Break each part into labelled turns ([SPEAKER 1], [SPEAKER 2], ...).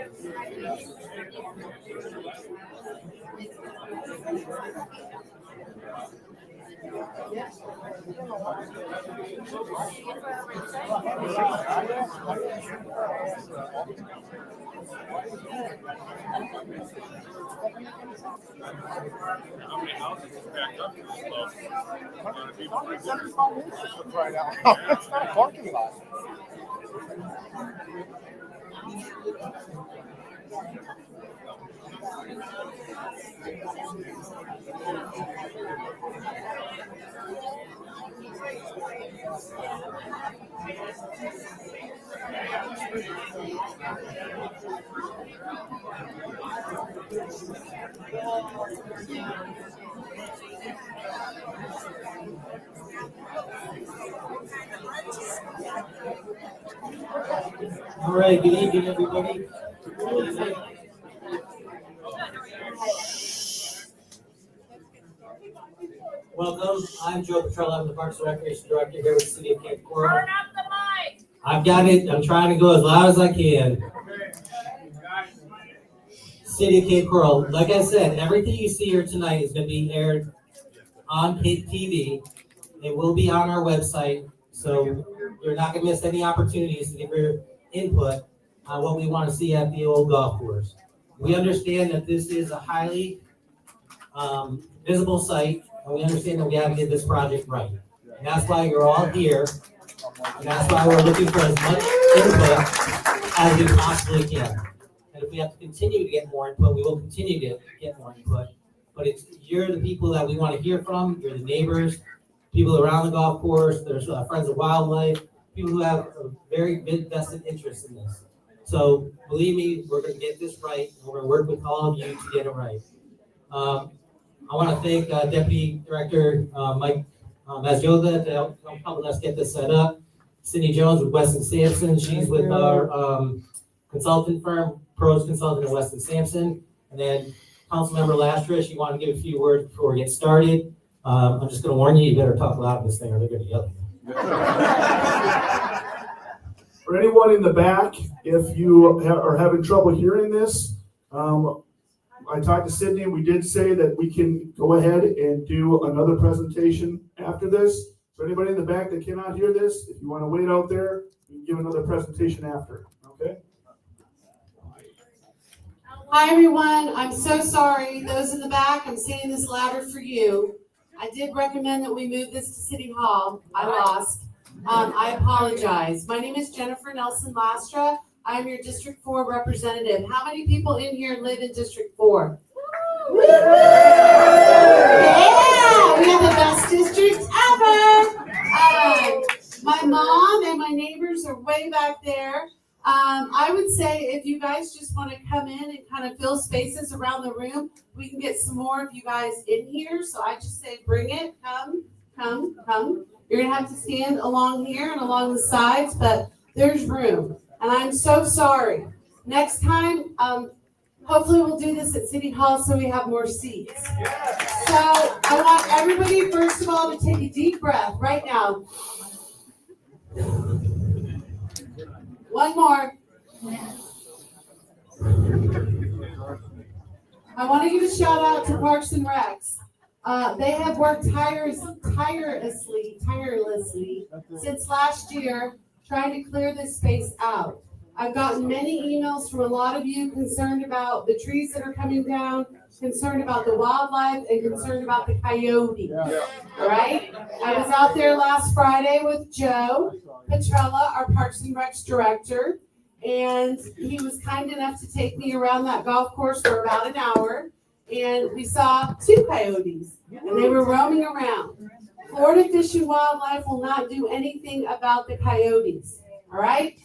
[SPEAKER 1] many houses is backed up to this close?
[SPEAKER 2] Right now. It's not a parking lot.
[SPEAKER 3] All right, good evening, everybody. Welcome. I'm Joe Petrella. I'm the Parks and Recreation Director here with the City of Cape Coral.
[SPEAKER 4] Turn up the mic.
[SPEAKER 3] I've got it. I'm trying to go as loud as I can. City of Cape Coral. Like I said, everything you see here tonight is going to be aired on Cape TV. It will be on our website, so you're not going to miss any opportunities to give your input on what we want to see at the old golf course. We understand that this is a highly visible site, and we understand that we have to get this project right. And that's why you're all here, and that's why we're looking for as much input as we possibly can. And if we have to continue to get more input, we will continue to get more input. But you're the people that we want to hear from. You're the neighbors, people around the golf course. There's friends of wildlife, people who have a very vested interest in this. So believe me, we're going to get this right, and we're going to work with all of you to get it right. I want to thank Deputy Director Mike Maziola to helping us get this set up. Cindy Jones with Weston Sampson. She's with our consultant firm, Pros Consulting in Weston Sampson. And then Councilmember Lastra, she wanted to give a few words before we get started. I'm just going to warn you, you better talk loud in this thing or they're going to yell at you.
[SPEAKER 5] For anyone in the back, if you are having trouble hearing this, I talked to Sydney and we did say that we can go ahead and do another presentation after this. So anybody in the back that cannot hear this, if you want to wait out there, you can give another presentation after, okay?
[SPEAKER 6] Hi everyone, I'm so sorry. Those in the back, I'm saying this louder for you. I did recommend that we move this to City Hall. I lost. I apologize. My name is Jennifer Nelson Lastra. I'm your District 4 representative. How many people in here live in District 4? Woo! Yeah, we have the best district ever. My mom and my neighbors are way back there. I would say if you guys just want to come in and kind of fill spaces around the room, we can get some more of you guys in here. So I just say bring it, come. You're going to have to stand along here and along the sides, but there's room. And I'm so sorry. Next time, hopefully we'll do this at City Hall so we have more seats. So I want everybody, first of all, to take a deep breath right now. One more. I want to give a shout out to Parks and Recs. They have worked tirelessly since last year trying to clear this space out. I've gotten many emails from a lot of you concerned about the trees that are coming down, concerned about the wildlife, and concerned about the coyote. All right? I was out there last Friday with Joe Petrella, our Parks and Recs director, and he was kind enough to take me around that golf course for about an hour, and we saw 2 coyotes, and they were roaming around. Florida Fish and Wildlife will not do anything about the coyotes, all right?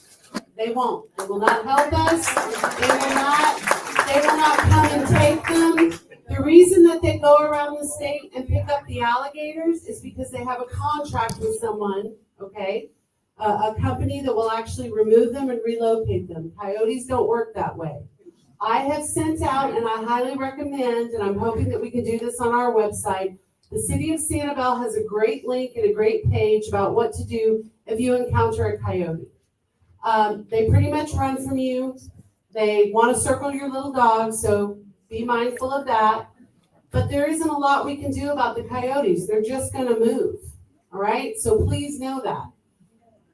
[SPEAKER 6] They won't. They will not help us. They will not come and take them. The reason that they go around the state and pick up the alligators is because they have a contract with someone, okay? A company that will actually remove them and relocate them. Coyotes don't work that way. I have sent out, and I highly recommend, and I'm hoping that we can do this on our website, the City of Sanibel has a great link and a great page about what to do if you encounter a coyote. They pretty much run from you. They want to circle your little dog, so be mindful of that. But there isn't a lot we can do about the coyotes. They're just going to move. All right? So please know that.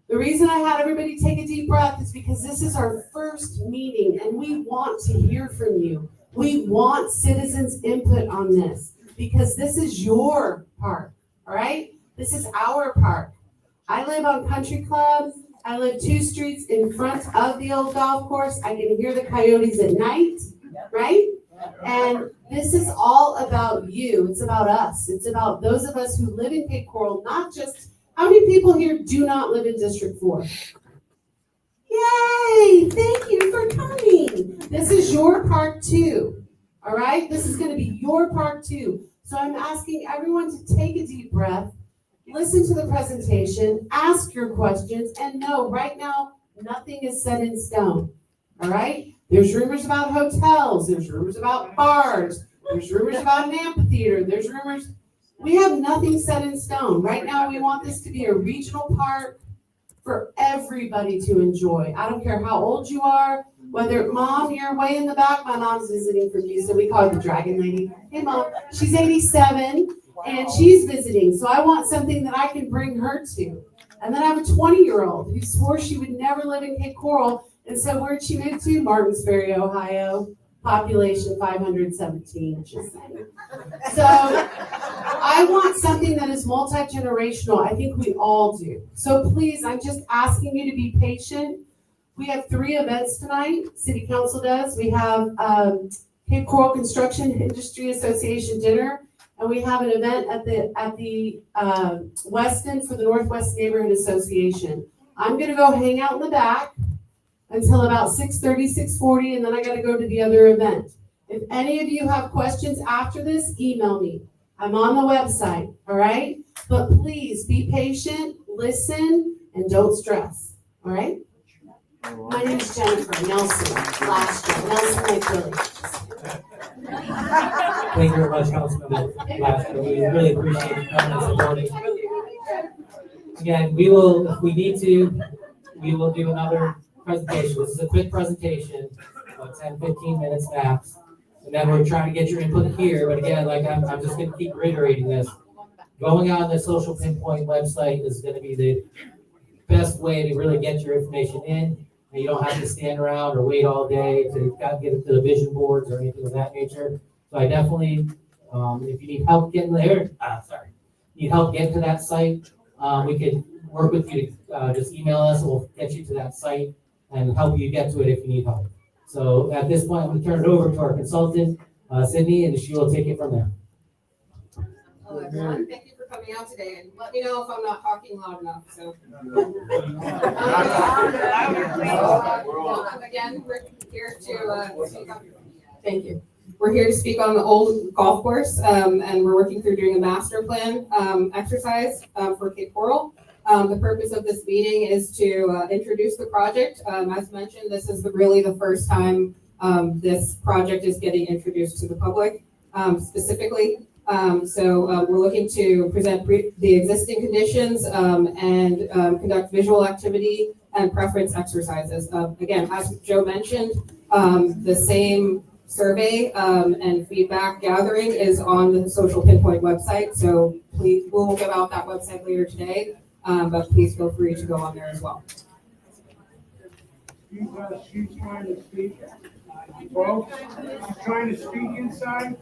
[SPEAKER 6] The reason I had everybody take a deep breath is because this is our first meeting and we want to hear from you. We want citizens' input on this because this is your park. All right? This is our park. I live on Country Club. I live 2 streets in front of the old golf course. I can hear the coyotes at night, right? And this is all about you. It's about us. It's about those of us who live in Cape Coral, not just, how many people here do not live in District 4? Yay! Thank you for coming. This is your park too, all right? This is gonna be your park too. So I'm asking everyone to take a deep breath, listen to the presentation, ask your questions, and know right now, nothing is set in stone, all right? There's rumors about hotels, there's rumors about bars, there's rumors about an amphitheater, there's rumors. We have nothing set in stone. Right now, we want this to be a regional park for everybody to enjoy. I don't care how old you are, whether, Mom, you're way in the back, my mom's visiting from you, so we call her the Dragon Lady. Hey, Mom, she's 87. And she's visiting, so I want something that I can bring her to. And then I have a 20-year-old who swore she would never live in Cape Coral, and so where'd she move to? Martins Ferry, Ohio, population 517, just saying. So I want something that is multi-generational. I think we all do. So please, I'm just asking you to be patient. We have 3 events tonight, City Council does. We have Cape Coral Construction Industry Association dinner. And we have an event at the Weston for the Northwest Neighborhood Association. I'm gonna go hang out in the back until about 6:30, 6:40, and then I gotta go to the other event. If any of you have questions after this, email me. I'm on the website, all right? But please be patient, listen, and don't stress, all right? My name is Jennifer Nelson, last year, Nelson McWillie.
[SPEAKER 3] Thank you very much, Councilman Lasker. We really appreciate you coming and supporting. Again, we will, if we need to, we will do another presentation. This is a quick presentation, about 10, 15 minutes max. And then we're trying to get your input here, but again, like I'm just gonna keep reiterating this. Going on the Social Pinpoint website is gonna be the best way to really get your information in. And you don't have to stand around or wait all day to get it to the vision boards or anything of that nature. So I definitely, if you need help getting there, need help getting to that site, we could work with you to just email us and we'll get you to that site and help you get to it if you need help. So at this point, I'm going to turn it over to our consultant, Sydney, and she will take it from there.
[SPEAKER 4] Hello, everyone. Thank you for coming out today, and let me know if I'm not talking loud enough. So, again, we're here to speak on. Thank you. We're here to speak on the old golf course, and we're working through doing a master plan exercise for Cape Coral. The purpose of this meeting is to introduce the project. As mentioned, this is really the first time this project is getting introduced to the public specifically. So we're looking to present the existing conditions and conduct visual activity and preference exercises. Again, as Joe mentioned, the same survey and feedback gathering is on the Social Pinpoint website. So please, we'll give out that website later today, but please feel free to go on there as well.
[SPEAKER 7] She's trying to speak. Well, she's trying to speak inside.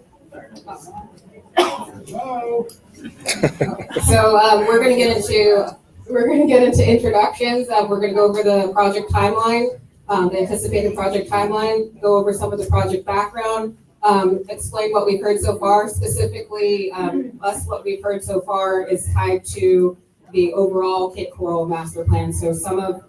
[SPEAKER 7] Hello.
[SPEAKER 4] So we're going to get into introductions. We're going to go over the project timeline, the anticipated project timeline, go over some of the project background, explain what we've heard so far. Specifically, what we've heard so far is tied to the overall Cape Coral master plan. So some of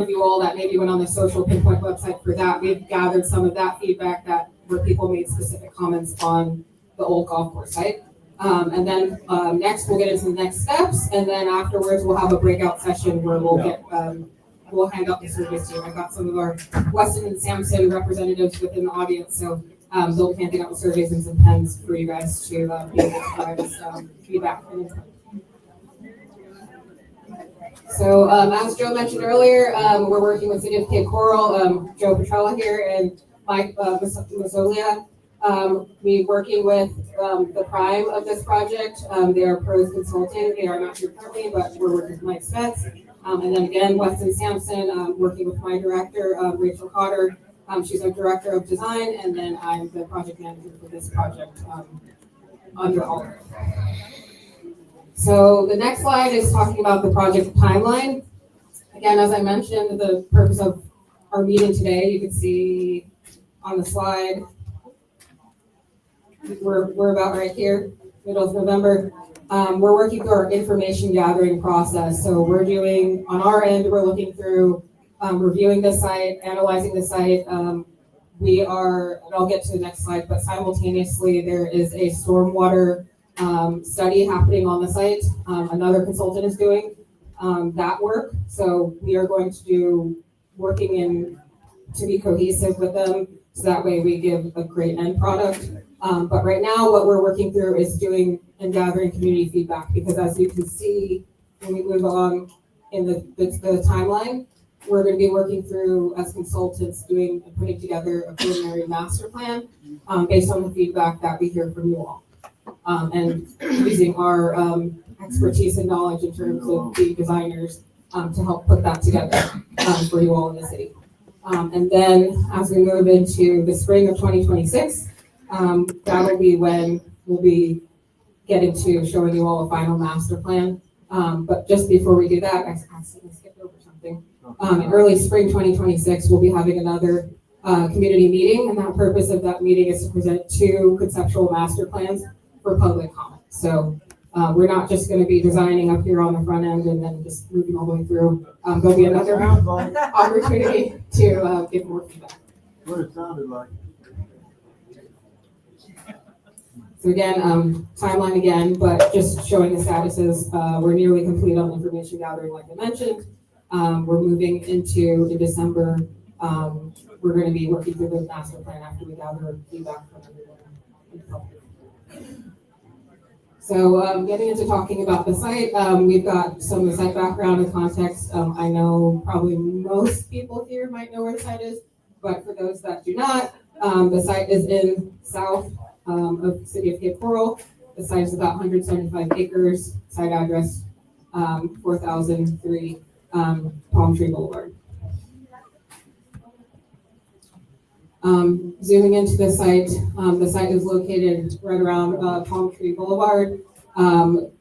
[SPEAKER 4] you all that maybe went on the Social Pinpoint website for that, we've gathered some of that feedback where people made specific comments on the old golf course site. And then next we'll get into the next steps, and then afterwards we'll have a breakout session where we'll hand out the surveys to you. I got some of our Weston and Sampson representatives within the audience, so they'll be handing out the surveys and some pens for you guys to be able to provide us feedback and input. So, as Joe mentioned earlier, we're working with City of Cape Coral, Joe Petrella here and Mike Mazzolia. We're working with the prime of this project. They are pros consulting. They are not here currently, but we're working with Mike Spetz. And then again, Weston Sampson, working with my director, Rachel Cotter. She's our director of design, and then I'm the project manager for this project under all. So the next slide is talking about the project timeline. Again, as I mentioned, the purpose of our meeting today, you can see on the slide, we're about right here, middle of November. We're working through our information gathering process. So we're doing, on our end, we're looking through reviewing the site, analyzing the site. We are, and I'll get to the next slide, but simultaneously there is a stormwater study happening on the site. Another consultant is doing that work. So we are going to do working in to be cohesive with them. So that way we give a great end product. But right now what we're working through is doing and gathering community feedback, because as you can see, when we move along in the timeline, we're going to be working through as consultants doing and putting together a preliminary master plan based on the feedback that we hear from you all. And using our expertise and knowledge in terms of the designers to help put that together for you all in the city. And then as we move into the spring of 2026, that'll be when we'll be getting to showing you all a final master plan. But just before we do that, I accidentally skipped over something. In early spring 2026, we'll be having another community meeting, and the purpose of that meeting is to present 2 conceptual master plans for public comment. So we're not just going to be designing up here on the front end and then just moving all the way through. There'll be another opportunity to give more feedback.
[SPEAKER 8] What it sounded like.
[SPEAKER 4] So again, timeline again, but just showing the statuses. We're nearly complete on information gathering, like I mentioned. We're moving into in December. We're going to be working through the master plan after we gather feedback from everyone. So getting into talking about the site, we've got some of the site background and context. I know probably most people here might know where the site is, but for those that do not, the site is in south of the City of Cape Coral. The site is about 175 acres, site address 4003 Palm Tree Boulevard. Zooming into the site is located right around Palm Tree Boulevard,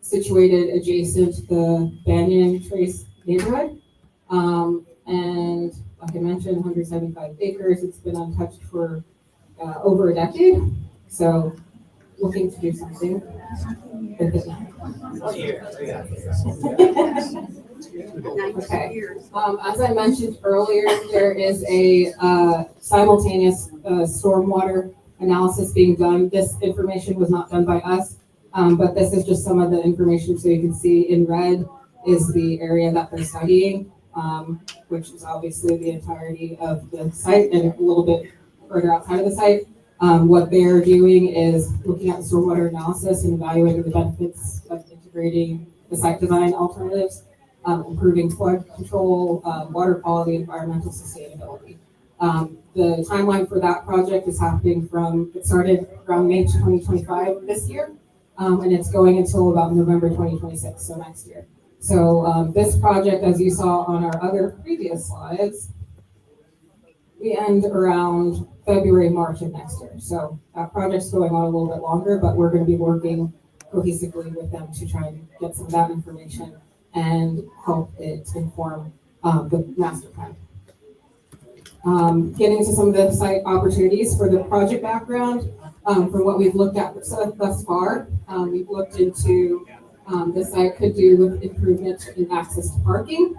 [SPEAKER 4] situated adjacent to the Banyan Trace neighborhood. And like I mentioned, 175 acres. It's been untouched for over a decade. So looking to do something with it now. Okay. As I mentioned earlier, there is a simultaneous stormwater analysis being done. This information was not done by us, but this is just some of the information. So you can see in red is the area that they're studying, which is obviously the entirety of the site and a little bit further outside of the site. What they're doing is looking at the stormwater analysis and evaluating the benefits of integrating the site design alternatives, improving flood control, water quality, environmental sustainability. The timeline for that project is happening it started around May 2025 this year, and it's going until about November 2026, so next year. So this project, as you saw on our other previous slides, we end around February, March of next year. So that project's going on a little bit longer, but we're going to be working cohesively with them to try and get some of that information and help it inform the master plan. Getting into some of the site opportunities for the project background, from what we've looked at thus far, we've looked into the site could do with improvement in access to parking.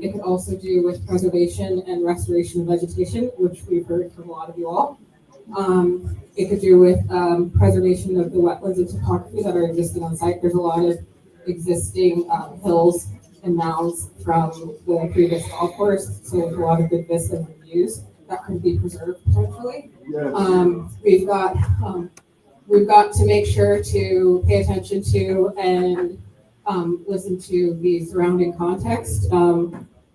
[SPEAKER 4] It could also do with preservation and restoration of vegetation, which we've heard from a lot of you all. It could do with preservation of the wetlands and topography that are existing on site. There's a lot of existing hills and mounds from the previous golf course, so there's a lot of good vistas and views that could be preserved potentially.
[SPEAKER 8] Yes.
[SPEAKER 4] We've got to make sure to pay attention to and listen to the surrounding context,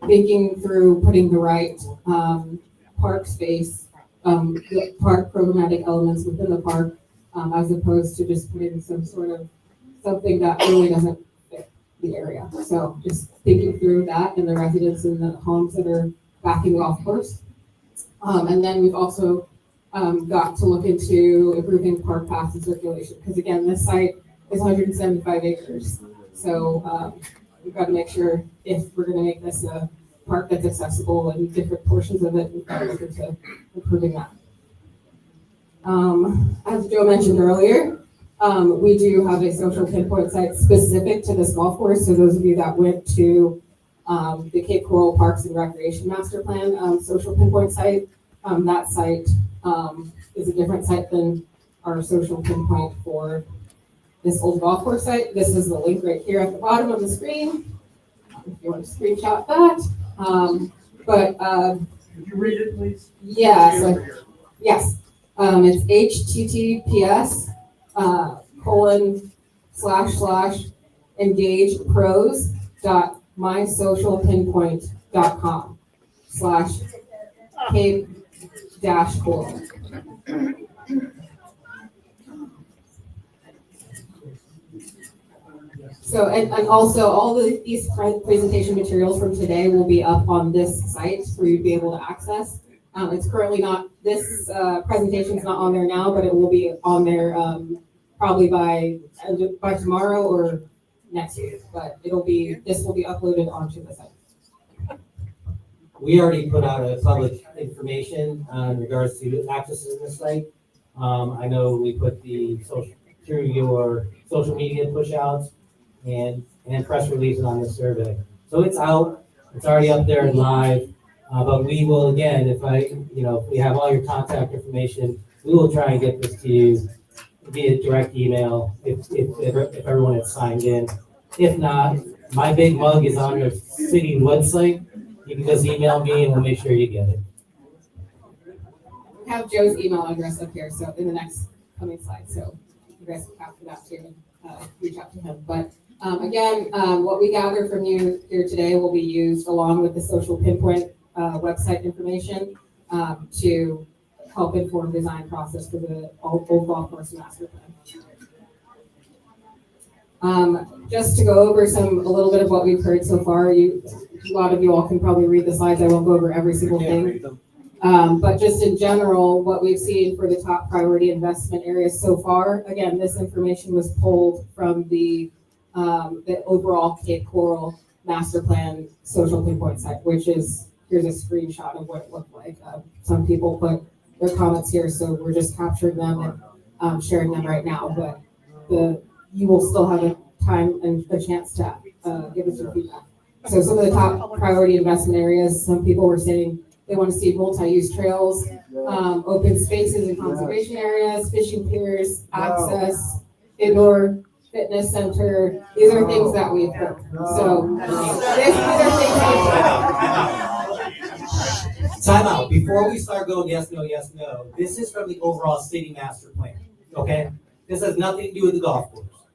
[SPEAKER 4] thinking through putting the right, park space, the park programmatic elements within the park, as opposed to just putting some sort of something that really doesn't fit the area. So just thinking through that and the residents in the homes that are backing the golf course. And then we've also got to look into improving park paths and circulation, because again, this site is 175 acres. So we've got to make sure if we're going to make this a park that's accessible and different portions of it, we've got to look into improving that. As Joe mentioned earlier, we do have a social pinpoint site specific to this golf course. So those of you that went to the Cape Coral Parks and Recreation Master Plan social pinpoint site, that site is a different site than our social pinpoint for this old golf course site. This is the link right here at the bottom of the screen, if you want to screenshot that.
[SPEAKER 7] Could you read it, please?
[SPEAKER 4] Yeah, so, yes, it's https //engagepros.mysocialpinpoint.com/cape-coral. So, and also all these presentation materials from today will be up on this site for you to be able to access. It's currently not, this presentation is not on there now, but it will be on there probably by tomorrow or next week. But this will be uploaded onto the site.
[SPEAKER 3] We already put out a public information in regards to access to the site. I know we put the through your social media push outs and press releases on the survey. So it's out, it's already up there and live. But we will, again, if we have all your contact information, we will try and get this to you via direct email if everyone has signed in. If not, my big mug is on the city website. You can just email me and we'll make sure you get it.
[SPEAKER 4] We have Joe's email address up here, so in the next coming slide, so you guys can capture that too and reach out to him. But again, what we gather from you here today will be used along with the social pinpoint website information to help inform design process for the Old Golf Course Master Plan. Just to go over a little bit of what we've heard so far, a lot of you all can probably read the slides. I won't go over every single thing. But just in general, what we've seen for the top priority investment areas so far, again, this information was pulled from the overall Cape Coral Master Plan social pinpoint site, which is, here's a screenshot of what it looked like. Some people put their comments here, so we're just capturing them and sharing them right now. But you will still have a time and a chance to give us your feedback. So some of the top priority investment areas, some people were saying they want to see multi-use trails, open spaces and conservation areas, fishing piers, access, indoor fitness center. These are things that we've heard. So these are things
[SPEAKER 3] Time out. Before we start going yes, no, this is from the overall city master plan, okay? This has nothing to do with the golf course.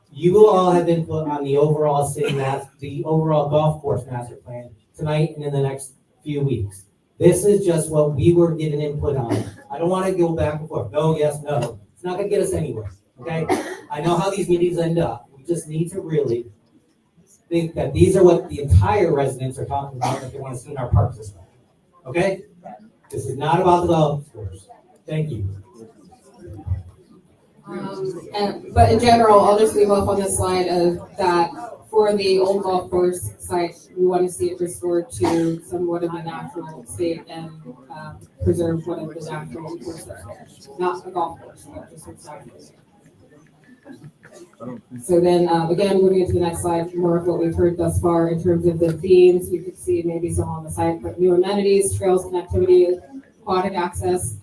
[SPEAKER 3] You will all have input on the overall the overall golf course master plan tonight and in the next few weeks. This is just what we were getting input on. I don't want to go back and forth. No, yes, no. It's not going to get us anywhere, okay? I know how these meetings end up. We just need to really think that these are what the entire residents are talking about that they want to see in our park system. Okay? This is not about the golf course. Thank you.
[SPEAKER 4] But in general, I'll just leave off on this slide of that for the old golf course site, we want to see it restored to somewhat of a natural state and preserve what of the natural course there. Not a golf course, but just what's natural. So then, again, moving into the next slide, more of what we've heard thus far in terms of the themes. You could see maybe some on the site, but new amenities, trails, connectivity, aquatic access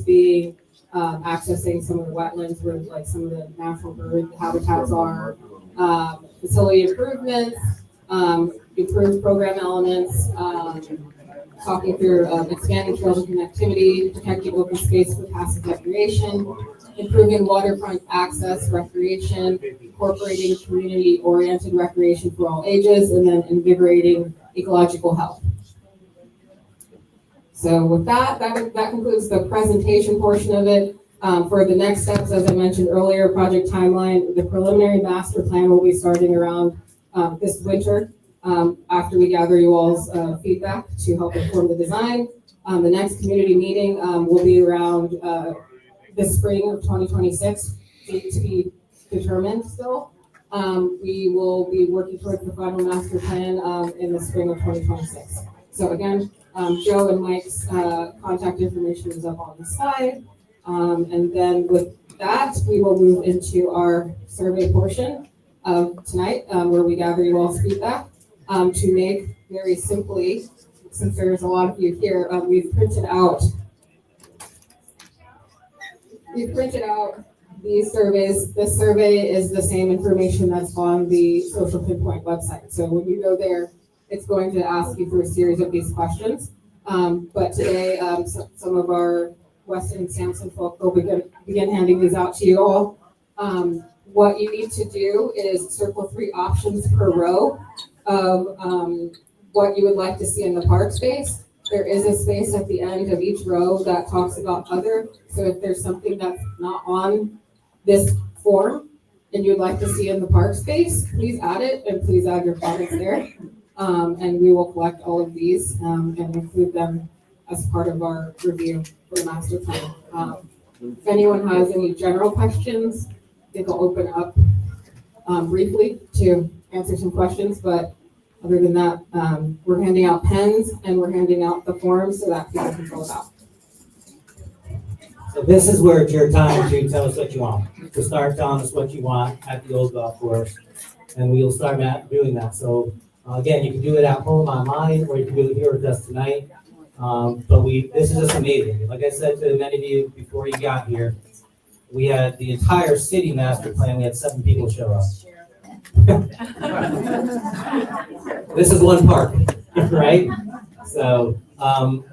[SPEAKER 4] being accessing some of the wetlands where like some of the natural bird habitats are, facility improvements, improved program elements, talking through expanding trails and connectivity, protecting open space for passive recreation, improving waterfront access, recreation, incorporating community-oriented recreation for all ages, and then invigorating ecological health. So with that concludes the presentation portion of it. For the next steps, as I mentioned earlier, project timeline, the preliminary master plan will be starting around this winter after we gather you all's feedback to help inform the design. The next community meeting will be around the spring of 2026, date to be determined still. We will be working towards the final master plan in the spring of 2026. So again, Joe and Mike's contact information is up on the slide. And then with that, we will move into our survey portion of tonight, where we gather you all's feedback. To make very simply, since there's a lot of you here, we've printed out these surveys. This survey is the same information that's on the Social Pinpoint website. So when you go there, it's going to ask you for a series of these questions. But today, some of our Weston and Sampson folk will begin handing these out to you all. What you need to do is circle 3 options per row of what you would like to see in the park space. There is a space at the end of each row that talks about other. So if there's something that's not on this form and you'd like to see in the park space, please add it and please add your comments there. And we will collect all of these and include them as part of our review for the master plan. If anyone has any general questions, I think I'll open up briefly to answer some questions, but other than that, we're handing out pens and we're handing out the forms so that people can fill it out.
[SPEAKER 3] So this is where it's your time to tell us what you want. To start telling us what you want at the old golf course, and we'll start doing that. So again, you can do it at home online, or you can do it here with us tonight. But this is just amazing. Like I said to many of you before you got here, we had the entire city master plan. We had 7 people show up. This is one park, right? So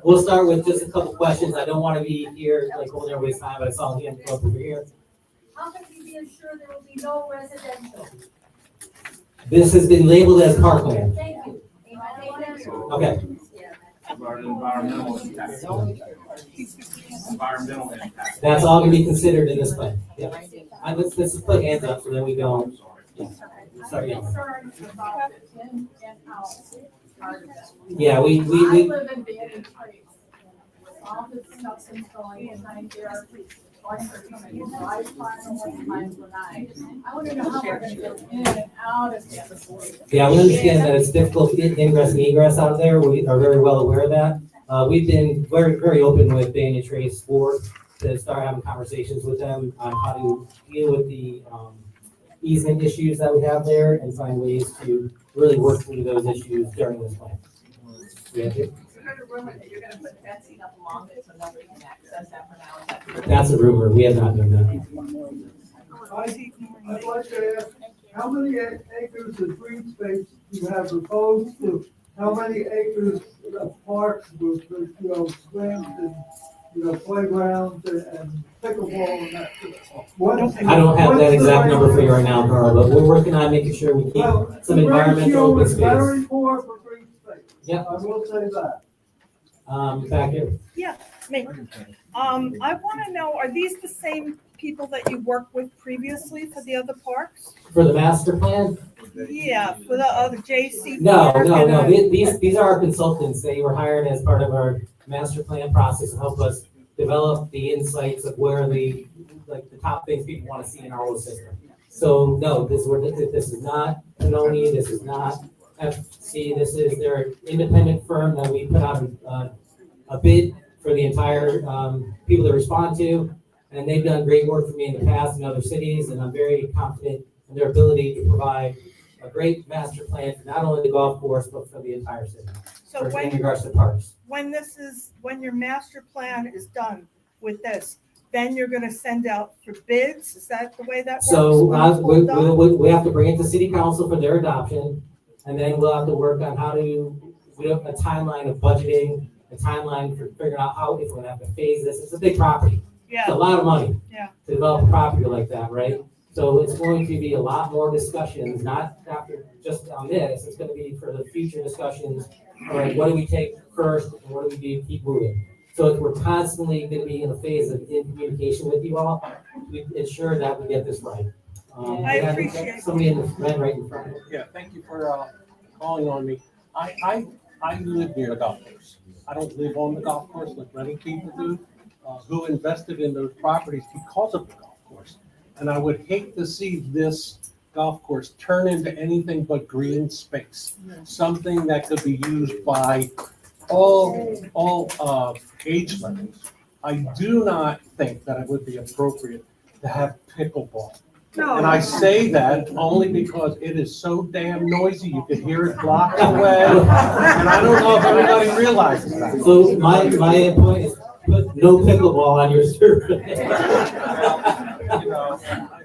[SPEAKER 3] we'll start with just a couple questions. I don't want to be here like holding everybody's time, but I saw him come up over here.
[SPEAKER 9] How can we be assured there will be no residential?
[SPEAKER 3] This has been labeled as parkland.
[SPEAKER 9] Thank you.
[SPEAKER 3] Okay.
[SPEAKER 1] Environmental impact. Environmental impact.
[SPEAKER 3] That's all going to be considered in this plan. Yeah. Let's just put hands up so that we don't. Yeah. Sorry. Yeah.
[SPEAKER 9] Concerned about in-house part of it.
[SPEAKER 3] Yeah,
[SPEAKER 9] I
[SPEAKER 3] we
[SPEAKER 9] live in Banyan Place. With all the discussions going behind there, going for coming in, I find one time per night. I want to know how we're going to get in and out of this.
[SPEAKER 3] Yeah, we understand that it's difficult to get ingress and egress out there. We are very well aware of that. We've been very, very open with Banyan Trace Board to start having conversations with them on how to deal with the easement issues that we have there and find ways to really work through those issues during this plan. Yeah.
[SPEAKER 9] You're going to put fencing up along it so nobody can access that for now.
[SPEAKER 3] That's a rumor. We have not done that.
[SPEAKER 8] I'd like to ask, how many acres of green space do you have proposed to? How many acres of parks with, swings and, playgrounds and pickleball and that?
[SPEAKER 3] I don't have that exact number for you right now, Carl, but we're working on making sure we keep some environmental open
[SPEAKER 8] is very
[SPEAKER 3] space.
[SPEAKER 8] poor for green space.
[SPEAKER 3] Yep.
[SPEAKER 8] I will say that.
[SPEAKER 3] Back here.
[SPEAKER 10] Me. I want to know, are these the same people that you worked with previously for the other parks?
[SPEAKER 3] For the master plan?
[SPEAKER 10] Yeah, for the other JC.
[SPEAKER 3] No.
[SPEAKER 10] Park and,
[SPEAKER 3] These are our consultants. They were hired as part of our master plan process to help us develop the insights of where the top things people want to see in our whole system. So no, this is not Panoni, this is not FC, they're an independent firm that we put out a bid for the entire people to respond to, and they've done great work for me in the past in other cities, and I'm very confident in their ability to provide a great master plan for not only the golf course, but for the entire city.
[SPEAKER 10] So
[SPEAKER 3] In regards to parks.
[SPEAKER 10] when your master plan is done with this, then you're gonna send out for bids? Is that the way that works?
[SPEAKER 3] So
[SPEAKER 10] when it's all done?
[SPEAKER 3] we have to bring it to city council for their adoption, and then we'll have to work on we have a timeline of budgeting, a timeline for figuring out how, if we're gonna have to phase this. It's a big property. It's a
[SPEAKER 10] Yeah,
[SPEAKER 3] lot of money.
[SPEAKER 10] Yeah.
[SPEAKER 3] To develop a property like that, right? So it's going to be a lot more discussions, not after just on this, it's gonna be for the future discussions. All right, what do we take first and what do we do to keep moving? So we're constantly gonna be in a phase of in communication with you all to ensure that we get this right.
[SPEAKER 10] I
[SPEAKER 3] and
[SPEAKER 10] appreciate
[SPEAKER 3] somebody in the red right in front of you.
[SPEAKER 11] Yeah, thank you for calling on me. I live near the golf course. I don't live on the golf course like many people do, who invested in those properties because of the golf course. And I would hate to see this golf course turn into anything but green space. Something that could be used by all age levels. I do not think that it would be appropriate to have pickleball. And I say that only because it is so damn noisy, you can hear it blocks away. And I don't know if everybody realizes that.
[SPEAKER 3] So my point is put no pickleball on your survey.
[SPEAKER 11] You know,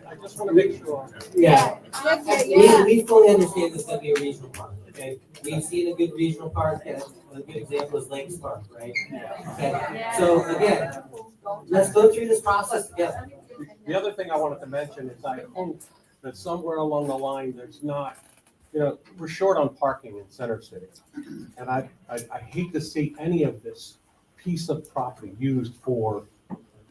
[SPEAKER 11] I just want to make sure.
[SPEAKER 3] Yeah. We fully understand this is gonna be a regional park, okay? We've seen a good regional park, and a good example is Lakes Park, right? Okay, so again, let's go through this process together.
[SPEAKER 11] The other thing I wanted to mention is I hope that somewhere along the line, there's not, you know, we're short on parking in Center City. And I hate to see any of this piece of property used for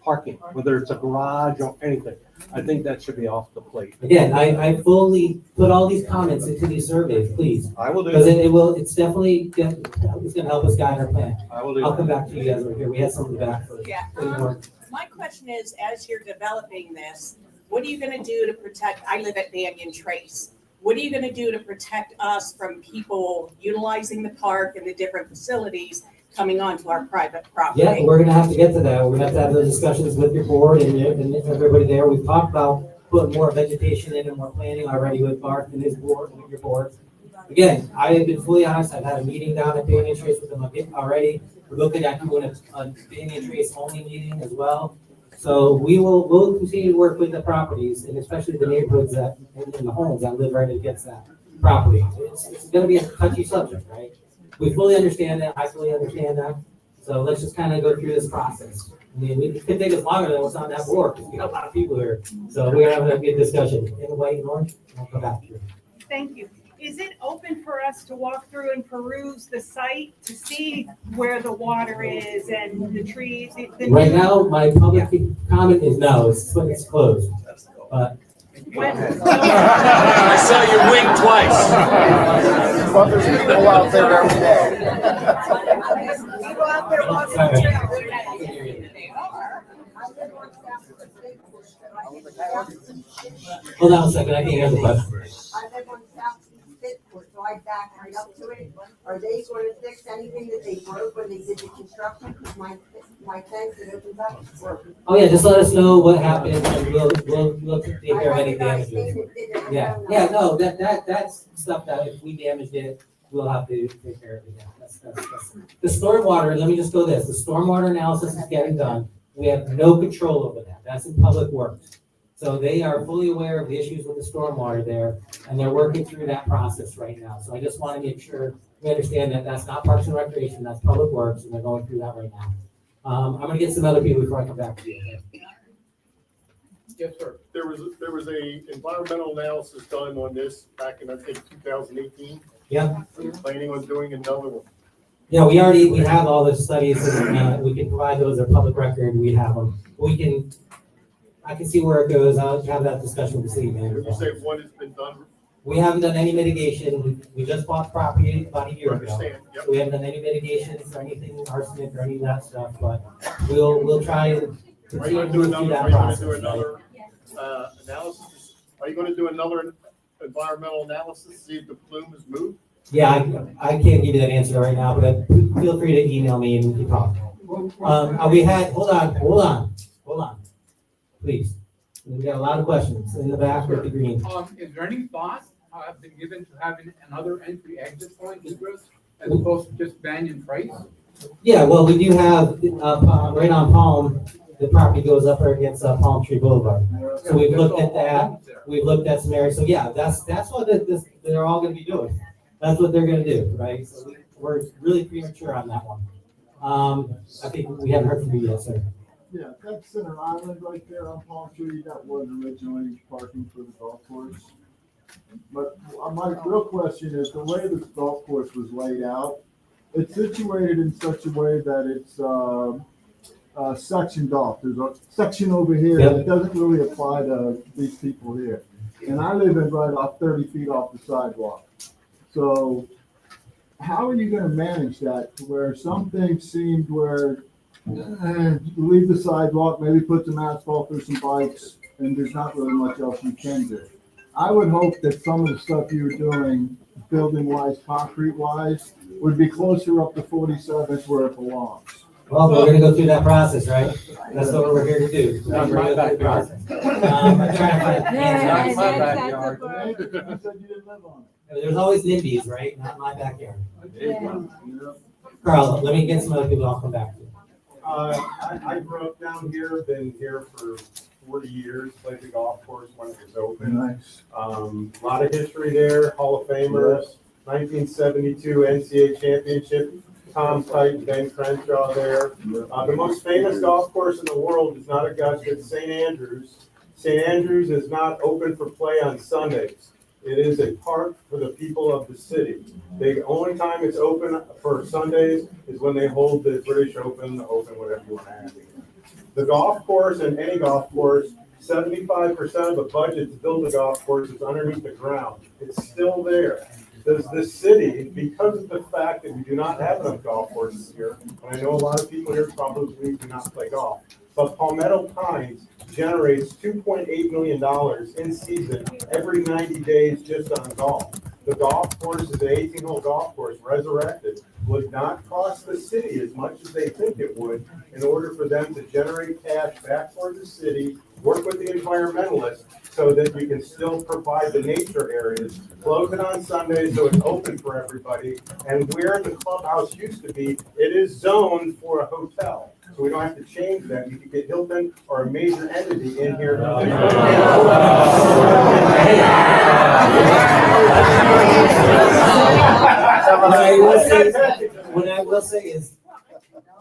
[SPEAKER 11] parking, whether it's a garage or anything. I think that should be off the plate.
[SPEAKER 3] Again, I fully put all these comments into these surveys, please.
[SPEAKER 11] I will do
[SPEAKER 3] Because
[SPEAKER 11] that.
[SPEAKER 3] it's definitely, it's gonna help us guide our plan.
[SPEAKER 11] I will do
[SPEAKER 3] I'll come
[SPEAKER 11] that.
[SPEAKER 3] back to you guys over here. We had some in the back for.
[SPEAKER 12] Yeah.
[SPEAKER 3] any more.
[SPEAKER 12] My question is, as you're developing this, what are you gonna do to protect, I live at Banyan Trace. What are you gonna do to protect us from people utilizing the park and the different facilities coming onto our private property?
[SPEAKER 3] Yeah, we're gonna have to get to that. We're gonna have to have those discussions with your board and everybody there. We've talked about putting more vegetation in and more planning already with Mark and his board, and with your board. Again, I have been fully honest. I've had a meeting down at Banyan Trace with them already. We're looking at doing a Banyan Trace only meeting as well. So we'll continue to work with the properties and especially the neighborhoods that, and the homes that live right against that property. It's gonna be a touchy subject, right? We fully understand that. I fully understand that. So let's just kind of go through this process. I mean, it could take us longer than what's on that board because we got a lot of people here. So we're having a good discussion. In the white and orange, I'll come back to you.
[SPEAKER 10] Thank you. Is it open for us to walk through and peruse the site to see where the water is and the trees?
[SPEAKER 3] Right now, my public comment is no, it's closed. But
[SPEAKER 1] I saw you wink twice.
[SPEAKER 2] But there's people out there every day.
[SPEAKER 10] You go out there walking the trail.
[SPEAKER 3] hold on a second, I can't hear the question.
[SPEAKER 13] I live on South Fitport, so I back right up to it. Are they going to fix anything that they broke when they did the construction? Because my fence that opens up is broken.
[SPEAKER 3] Oh yeah, just let us know what happened and we'll take care of any damages. Yeah, no, that's stuff that if we damaged it, we'll have to take care of it. Yeah, that's. The stormwater, let me just go this, the stormwater analysis is getting done. We have no control over that. That's in Public Works. So they are fully aware of the issues with the stormwater there, and they're working through that process right now. So I just want to make sure we understand that that's not Parks and Recreation, that's Public Works, and they're going through that right now. I'm gonna get some other people before I come back to you.
[SPEAKER 7] Yes, sir.
[SPEAKER 2] There was a environmental analysis done on this back in, I think, 2018.
[SPEAKER 3] Yeah.
[SPEAKER 2] Are you planning on doing another one?
[SPEAKER 3] Yeah, we have all the studies, and we can provide those as public record, we have them. I can see where it goes, I'll have that discussion with the city manager.
[SPEAKER 2] Would you say one has been done?
[SPEAKER 3] We haven't done any mitigation, we just bought the property about a year ago.
[SPEAKER 2] Understand, yep.
[SPEAKER 3] So we haven't done any mitigation for anything arsenic or any of that stuff, but we'll try and
[SPEAKER 2] Are you
[SPEAKER 3] continue
[SPEAKER 2] gonna
[SPEAKER 3] to
[SPEAKER 2] do
[SPEAKER 3] move through
[SPEAKER 2] another,
[SPEAKER 3] that
[SPEAKER 2] are you gonna
[SPEAKER 3] process.
[SPEAKER 2] do
[SPEAKER 3] right?
[SPEAKER 2] another, analysis? Are you gonna do another environmental analysis, see if the plume has moved?
[SPEAKER 3] Yeah, I can't give you that answer right now, but feel free to email me and we can talk. Hold on, please. We got a lot of questions in the back with the green.
[SPEAKER 7] Is there any thought have been given to having another entry exit point egress as opposed to just Banyan Trace?
[SPEAKER 3] Yeah, well, we do have, right on Palm, the property goes up there against Palm Tree Boulevard. So we've looked at that, we've looked at some areas, so yeah, that's what they're all gonna be doing. That's what they're gonna do, right? So we're really premature on that one. I think we haven't heard from you yet, sir.
[SPEAKER 8] Yeah, that's Center Island right there on Palm Tree. That was originally parking for the golf course. But my real question is, the way this golf course was laid out, it's situated in such a way that it's, sectioned off. There's a section over here that doesn't really apply to these people here. And I live in right off 30 feet off the sidewalk. So how are you gonna manage that to where some things seemed where leave the sidewalk, maybe put some asphalt through some bikes, and there's not really much else you can do. I would hope that some of the stuff you were doing, building wise, concrete wise, would be closer up to 47th where it belongs.
[SPEAKER 3] Well, we're gonna go through that process, right? That's what we're here to do. We're gonna go through the process. I'm trying to find an answer.
[SPEAKER 11] Not my backyard.
[SPEAKER 8] You said you didn't live on
[SPEAKER 3] There's always NIMBYs, right? Not my backyard.
[SPEAKER 8] it.
[SPEAKER 3] Carl, let me get some other people, I'll come back to you.
[SPEAKER 14] I grew up down here, been here for 40 years, played the golf course when it was open.
[SPEAKER 8] Nice.
[SPEAKER 14] A lot of history there, Hall of Famers, 1972 NCAA championship, Tom Kite, Ben Crenshaw there. The most famous golf course in the world is not Augusta, it's St. Andrews. St. Andrews is not open for play on Sundays. It is a park for the people of the city. The only time it's open for Sundays is when they hold the British Open, the Open, whatever you want to have. The golf course and any golf course, 75% of the budget to build a golf course is underneath the ground. It's still there. Does the city, because of the fact that we do not have enough golf courses here, and I know a lot of people here probably do not play golf, but Palmetto Pines generates $2.8 million in season every 90 days just on golf. The golf course is an 18-hole golf course, resurrected, would not cost the city as much as they think it would in order for them to generate cash back for the city, work with the environmentalists so that you can still provide the nature areas, close it on Sundays so it's open for everybody. And where the clubhouse used to be, it is zoned for a hotel. So we don't have to change that. You could get Hilton or a major entity in here.
[SPEAKER 3] What I will say is,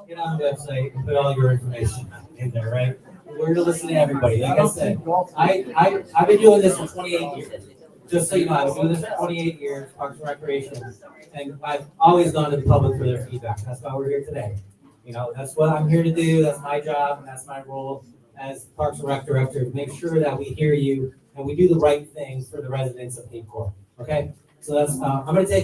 [SPEAKER 3] get on the website and put all your information in there, right? We're gonna listen to everybody. Like I said, I've been doing this for 28 years. Just so you know, I've been doing this for 28 years, Parks and Recreation, and I've always gone to the public for their feedback. That's why we're here today. You know, that's what I'm here to do. That's my job, and that's my role as Parks and Rec Director, to make sure that we hear you and we do the right thing for the residents of Cape Coral. Okay? So that's, I'm gonna take